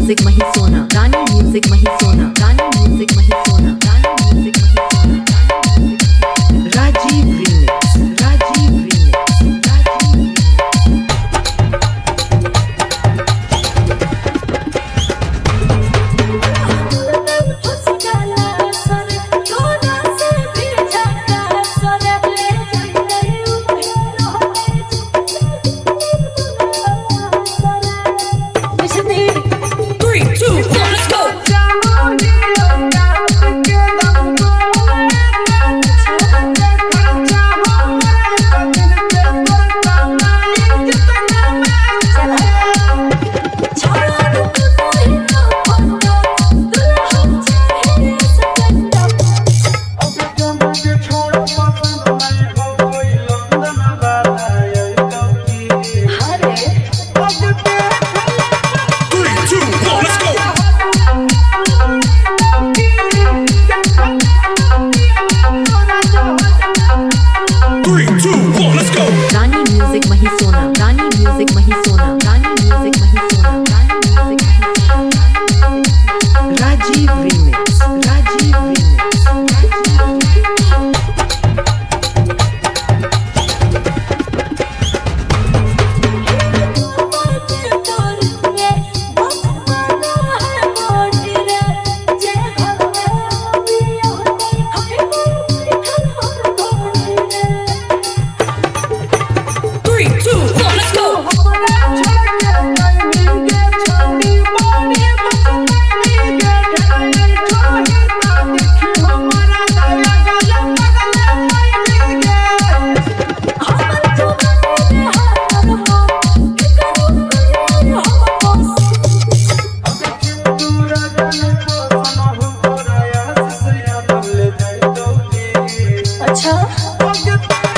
music मही सोना, रानी music मही सोना, रानी music मही सोना, रानी म्यूजिक मही सोना, राजीव रीमिक्स, राजीव रीमिक्स, राजीव रानी म्यूजिक मही सोना, रानी म्यूजिक मही सोना, रानी म्यूजिक मही सोना, रानी म्यूजिक मही सोना, राजीव रीमिक्स, राजीव रीमिक्स, अच्छा